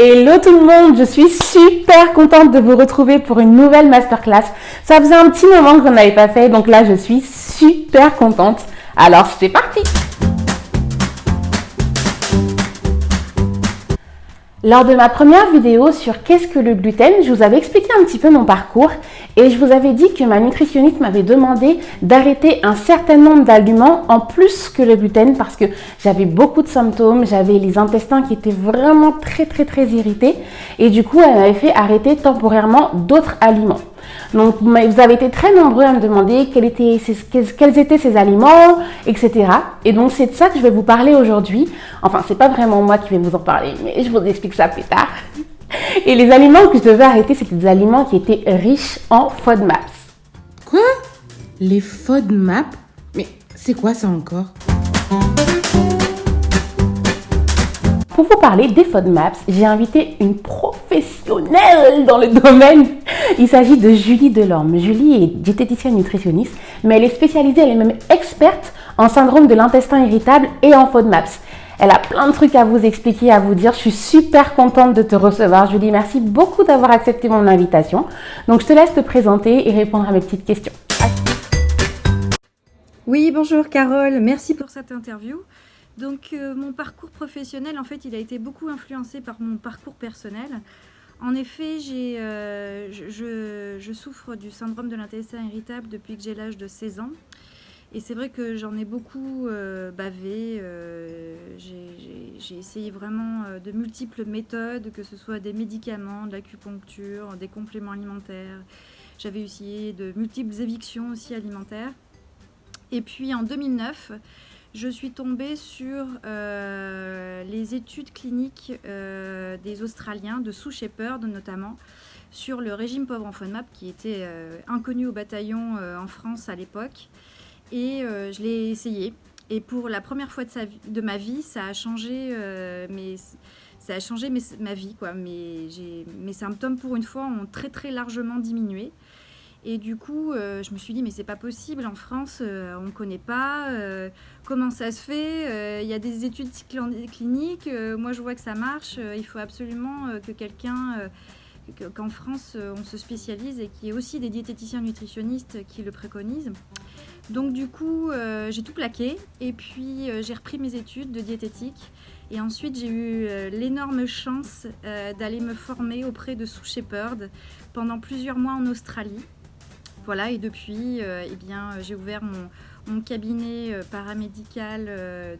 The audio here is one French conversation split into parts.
Hello tout le monde, je suis super contente de vous retrouver pour une nouvelle masterclass. Ça faisait un petit moment que je n'avais pas fait, donc là je suis super contente. Alors c'est parti! Lors de ma première vidéo sur qu'est-ce que le gluten, je vous avais expliqué un petit peu mon parcours et je vous avais dit que ma nutritionniste m'avait demandé d'arrêter un certain nombre d'aliments en plus que le gluten parce que j'avais beaucoup de symptômes, j'avais les intestins qui étaient vraiment très irrités et du coup elle m'avait fait arrêter temporairement d'autres aliments. Donc vous avez été très nombreux à me demander quels étaient ces aliments, etc. Et donc c'est de ça que je vais vous parler aujourd'hui. Enfin, c'est pas vraiment moi qui vais vous en parler, mais je vous explique ça plus tard. Et les aliments que je devais arrêter, c'était des aliments qui étaient riches en FODMAPs. Quoi? Les FODMAPs? Mais c'est quoi ça encore? Pour vous parler des FODMAPs, j'ai invité une professionnelle dans le domaine. Il s'agit de Julie Delorme. Julie est diététicienne nutritionniste, mais elle est spécialisée, elle est même experte en syndrome de l'intestin irritable et en FODMAPs. Elle a plein de trucs à vous expliquer, à vous dire. Je suis super contente de te recevoir, Julie. Merci beaucoup d'avoir accepté mon invitation. Donc, je te laisse te présenter et répondre à mes petites questions. Oui, bonjour Carole. Merci pour cette interview. Donc, mon parcours professionnel, en fait, il a été beaucoup influencé par mon parcours personnel. En effet, je souffre du syndrome de l'intestin irritable depuis que j'ai l'âge de 16 ans. Et c'est vrai que j'en ai beaucoup bavé. J'ai essayé vraiment de multiples méthodes, que ce soit des médicaments, de l'acupuncture, des compléments alimentaires. J'avais essayé de multiples évictions aussi alimentaires. Et puis en 2009, je suis tombée sur les études cliniques des Australiens, de Sue Shepherd notamment, sur le régime pauvre en FODMAP qui était inconnu au bataillon en France à l'époque. Et je l'ai essayé. Et pour la première fois de ma vie, ça a changé, ma vie, quoi. Mes symptômes, pour une fois, ont très largement diminué. Et du coup, je me suis dit, mais c'est pas possible, en France, on ne connaît pas, comment ça se fait, y a des études cliniques, moi je vois que ça marche, il faut absolument qu'en France, on se spécialise et qu'il y ait aussi des diététiciens nutritionnistes qui le préconisent. Donc du coup, j'ai tout plaqué et puis j'ai repris mes études de diététique. Et ensuite, j'ai eu l'énorme chance d'aller me former auprès de Sue Shepherd pendant plusieurs mois en Australie. Voilà, et depuis, j'ai ouvert mon cabinet paramédical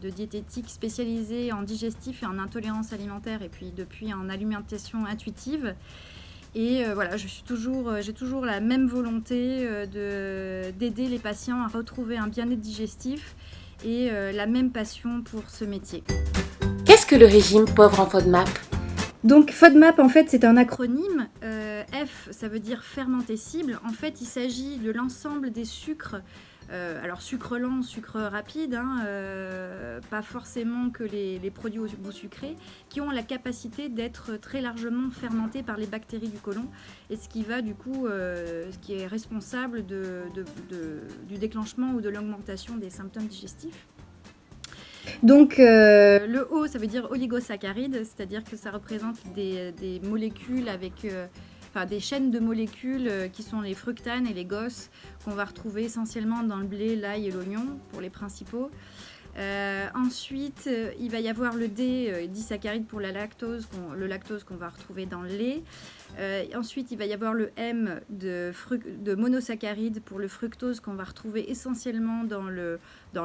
de diététique spécialisé en digestif et en intolérance alimentaire et puis depuis en alimentation intuitive. Et voilà, j'ai toujours la même volonté d'aider les patients à retrouver un bien-être digestif et la même passion pour ce métier. Qu'est-ce que le régime pauvre en FODMAP? Donc FODMAP, en fait, c'est un acronyme. F, ça veut dire fermenté cible. En fait, il s'agit de l'ensemble des sucres. Alors sucre lent, sucre rapide, pas forcément que les produits au goût sucré, qui ont la capacité d'être très largement fermentés par les bactéries du côlon, et ce qui va du coup, ce qui est responsable du déclenchement ou de l'augmentation des symptômes digestifs. Donc le O, ça veut dire oligosaccharides, c'est-à-dire que ça représente des molécules avec... des chaînes de molécules qui sont les fructanes et les GOS qu'on va retrouver essentiellement dans le blé, l'ail et l'oignon pour les principaux. Ensuite, il va y avoir le D, disaccharides pour le lactose qu'on va retrouver dans le lait. Ensuite, il va y avoir le M de monosaccharides pour le fructose qu'on va retrouver essentiellement dans le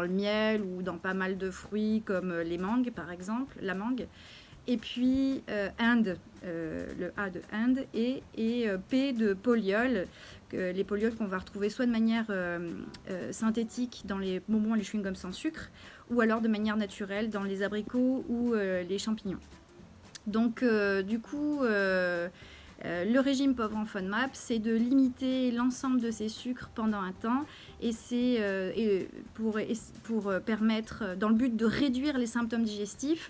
miel ou dans pas mal de fruits comme les mangues par exemple, la mangue. Et puis le A de Inde et P de poliol, les poliols qu'on va retrouver soit de manière synthétique dans les bonbons et les chewing-gums sans sucre, ou alors de manière naturelle dans les abricots ou les champignons. Donc du coup, le régime pauvre en FODMAP, c'est de limiter l'ensemble de ces sucres pendant un temps, et c'est pour permettre, dans le but de réduire les symptômes digestifs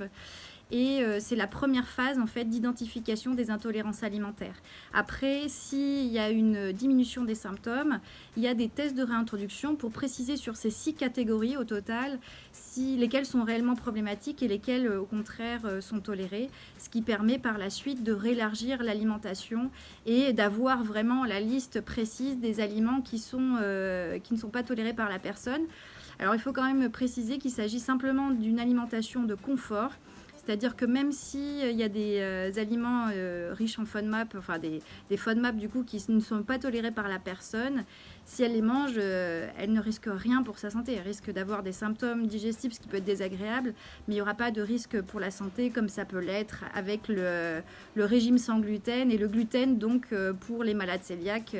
Et c'est la première phase en fait d'identification des intolérances alimentaires. Après, s'il y a une diminution des symptômes, il y a des tests de réintroduction pour préciser sur ces 6 catégories au total, lesquelles sont réellement problématiques et lesquelles au contraire sont tolérées, ce qui permet par la suite de réélargir l'alimentation et d'avoir vraiment la liste précise des aliments qui ne sont pas tolérés par la personne. Alors il faut quand même préciser qu'il s'agit simplement d'une alimentation de confort. C'est-à-dire que même s'il y a des aliments riches en FODMAP, enfin des FODMAP du coup qui ne sont pas tolérés par la personne, si elle les mange, elle ne risque rien pour sa santé. Elle risque d'avoir des symptômes digestifs, ce qui peut être désagréable, mais il n'y aura pas de risque pour la santé comme ça peut l'être avec le régime sans gluten. Et le gluten, donc, pour les malades cœliaques,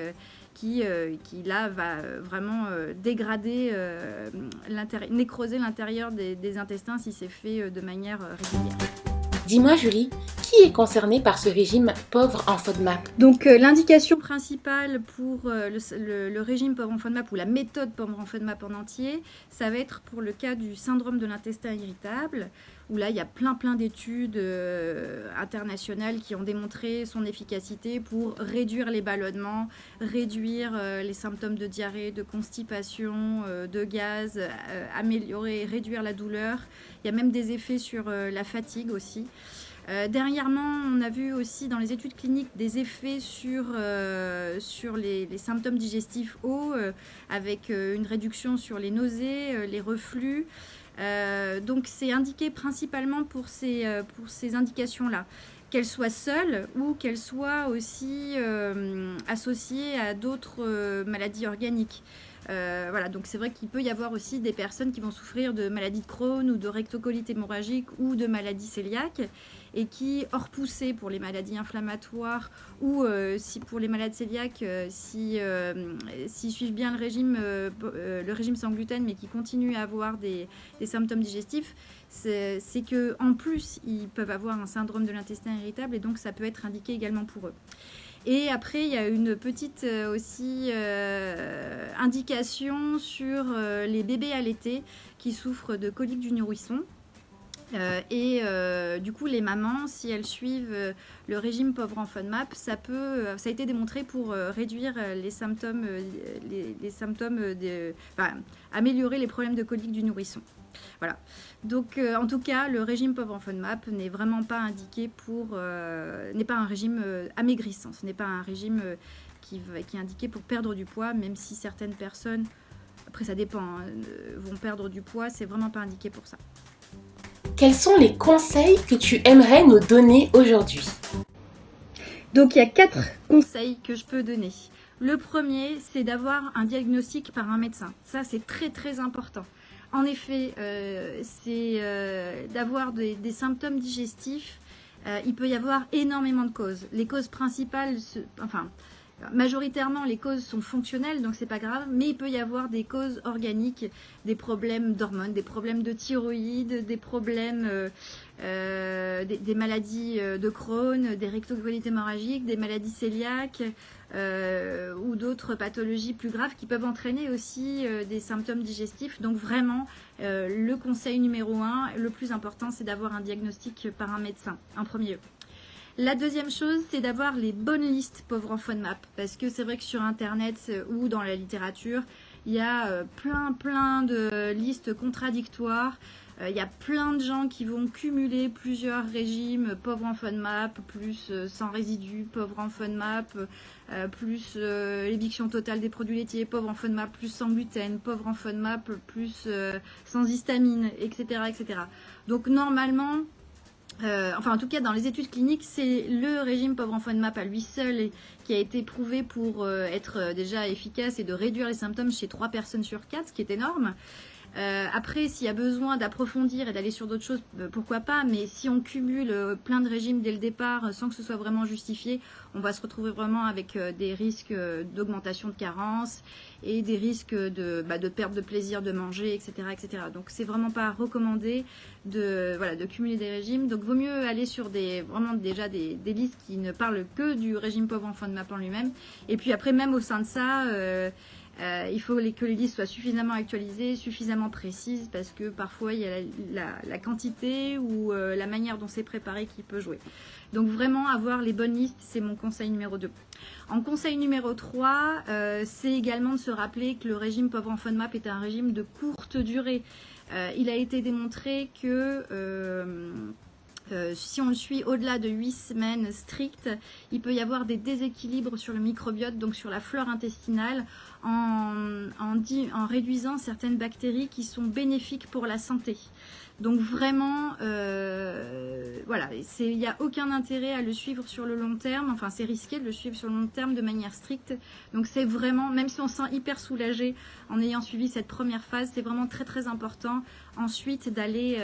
qui là va vraiment dégrader, nécroser l'intérieur des intestins si c'est fait de manière régulière. Dis-moi Julie, qui est concerné par ce régime pauvre en FODMAP? Donc l'indication principale pour le régime pauvre en FODMAP ou la méthode pauvre en FODMAP en entier, ça va être pour le cas du syndrome de l'intestin irritable, où là il y a plein d'études internationales qui ont démontré son efficacité pour réduire les ballonnements, réduire les symptômes de diarrhée, de constipation, de gaz, améliorer, réduire la douleur. Il y a même des effets sur la fatigue aussi. Dernièrement, on a vu aussi dans les études cliniques des effets sur les symptômes digestifs hauts, avec une réduction sur les nausées, les reflux. Donc c'est indiqué principalement pour ces indications-là, qu'elles soient seules ou qu'elles soient aussi associées à d'autres maladies organiques. Voilà, donc c'est vrai qu'il peut y avoir aussi des personnes qui vont souffrir de maladies de Crohn ou de rectocolite hémorragique ou de maladies cœliaques et qui, hors poussée pour les maladies inflammatoires ou si pour les malades cœliaques, s'ils suivent bien le régime sans gluten mais qui continuent à avoir des symptômes digestifs, c'est qu'en plus ils peuvent avoir un syndrome de l'intestin irritable et donc ça peut être indiqué également pour eux. Et après, il y a une petite aussi indication sur les bébés allaités qui souffrent de coliques du nourrisson. Du coup, les mamans, si elles suivent le régime pauvre en FODMAP, ça a été démontré pour réduire les symptômes, améliorer les problèmes de coliques du nourrisson. Voilà. Donc, en tout cas, le régime pauvre en FODMAP n'est vraiment pas indiqué n'est pas un régime amaigrissant. Ce n'est pas un régime qui est indiqué pour perdre du poids, même si certaines personnes, après ça dépend, vont perdre du poids, c'est vraiment pas indiqué pour ça. Quels sont les conseils que tu aimerais nous donner aujourd'hui? Donc, il y a 4 conseils que je peux donner. Le premier, c'est d'avoir un diagnostic par un médecin. Ça, c'est très, très important. En effet, c'est d'avoir des symptômes digestifs. Il peut y avoir énormément de causes. Les causes principales, majoritairement, les causes sont fonctionnelles, donc c'est pas grave, mais il peut y avoir des causes organiques, des problèmes d'hormones, des problèmes de thyroïde, des problèmes, des maladies de Crohn, des rectocolites hémorragiques, des maladies cœliaques ou d'autres pathologies plus graves qui peuvent entraîner aussi des symptômes digestifs. Donc vraiment, le conseil numéro 1, le plus important, c'est d'avoir un diagnostic par un médecin en premier lieu. La deuxième chose, c'est d'avoir les bonnes listes pauvres en FODMAP, parce que c'est vrai que sur Internet ou dans la littérature, il y a plein de listes contradictoires. Il y a plein de gens qui vont cumuler plusieurs régimes, pauvres en FODMAP, plus sans résidus, pauvres en FODMAP, plus l'éviction totale des produits laitiers, pauvres en FODMAP, plus sans gluten, pauvres en FODMAP, plus sans histamine, etc., etc. Donc normalement, en tout cas dans les études cliniques, c'est le régime pauvre en FODMAP à lui seul qui a été prouvé pour être déjà efficace et de réduire les symptômes chez 3 personnes sur 4, ce qui est énorme. Après, s'il y a besoin d'approfondir et d'aller sur d'autres choses, pourquoi pas, mais si on cumule plein de régimes dès le départ sans que ce soit vraiment justifié, on va se retrouver vraiment avec des risques d'augmentation de carence et des risques de perte de plaisir de manger, etc., etc. Donc c'est vraiment pas recommandé de cumuler des régimes. Donc vaut mieux aller sur vraiment déjà des listes qui ne parlent que du régime pauvre en FODMAP en lui-même. Et puis après, même au sein de ça, Il faut que les listes soient suffisamment actualisées, suffisamment précises, parce que parfois il y a la quantité ou la manière dont c'est préparé qui peut jouer. Donc vraiment avoir les bonnes listes, c'est mon conseil numéro 2. En conseil numéro 3, c'est également de se rappeler que le régime pauvre en FODMAP est un régime de courte durée. Il a été démontré que si on le suit au-delà de 8 semaines strictes, il peut y avoir des déséquilibres sur le microbiote, donc sur la flore intestinale, en réduisant certaines bactéries qui sont bénéfiques pour la santé. Donc vraiment, voilà, il n'y a aucun intérêt à le suivre sur le long terme, enfin c'est risqué de le suivre sur le long terme de manière stricte. Donc c'est vraiment, même si on se sent hyper soulagé en ayant suivi cette première phase, c'est vraiment très très important ensuite d'aller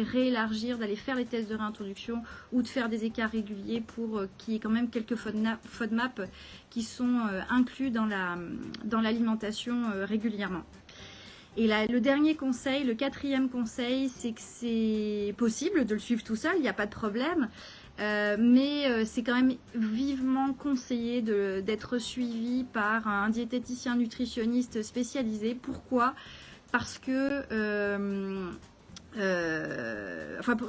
réélargir, d'aller faire les tests de réintroduction ou de faire des écarts réguliers pour qu'il y ait quand même quelques FODMAP qui sont inclus dans l'alimentation régulièrement. Et là, le dernier conseil, le 4e conseil, c'est que c'est possible de le suivre tout seul, il n'y a pas de problème, mais c'est quand même vivement conseillé d'être suivi par un diététicien nutritionniste spécialisé. Pourquoi ? Parce que,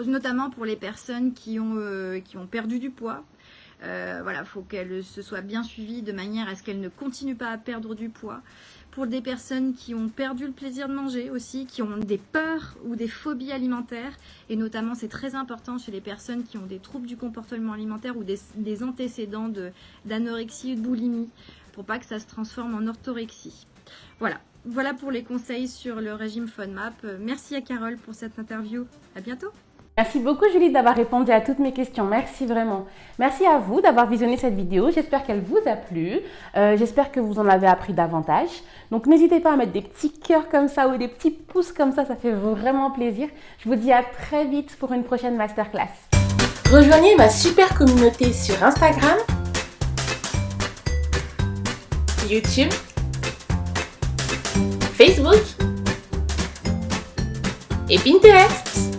notamment pour les personnes qui ont perdu du poids, voilà, faut qu'elles se soient bien suivies de manière à ce qu'elles ne continuent pas à perdre du poids. Pour des personnes qui ont perdu le plaisir de manger aussi, qui ont des peurs ou des phobies alimentaires, et notamment c'est très important chez les personnes qui ont des troubles du comportement alimentaire ou des antécédents d'anorexie ou de boulimie, pour pas que ça se transforme en orthorexie. Voilà pour les conseils sur le régime FODMAP. Merci à Carole pour cette interview. À bientôt. Merci beaucoup Julie d'avoir répondu à toutes mes questions, merci vraiment. Merci à vous d'avoir visionné cette vidéo, j'espère qu'elle vous a plu, j'espère que vous en avez appris davantage. Donc n'hésitez pas à mettre des petits cœurs comme ça ou des petits pouces comme ça fait vraiment plaisir. Je vous dis à très vite pour une prochaine masterclass. Rejoignez ma super communauté sur Instagram, YouTube, Facebook et Pinterest.